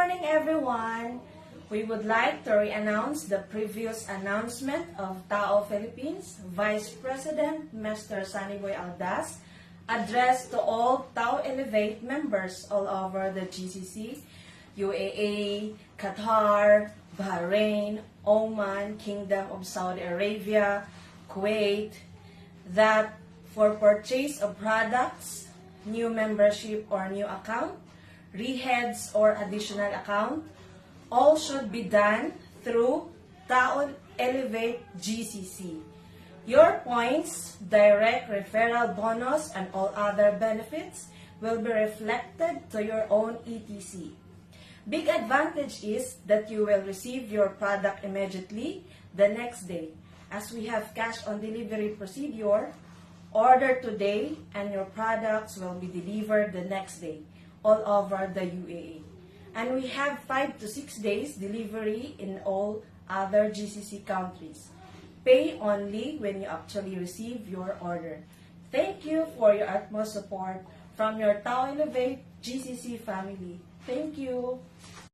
morning, everyone. We would like to re-announce the previous announcement of Tao Philippines Vice President Mr. Saniboy Aldas addressed to all Tao Elevate members all over the GCC, UAE, Qatar, Bahrain, Oman, Kingdom of Saudi Arabia, Kuwait, that for purchase of products, new membership or new account, reheads or additional account, all should be done through Tao Elevate GCC. Your points, direct referral bonus, and all other benefits will be reflected to your own ETC. Big advantage is that you will receive your product immediately the next day. As we have cash on delivery procedure, order today and your products will be delivered the next day all over the UAE. And we have 5 to 6 days delivery in all other GCC countries. Pay only when you actually receive your order. Thank you for your utmost support from your Tao Elevate GCC family. Thank you.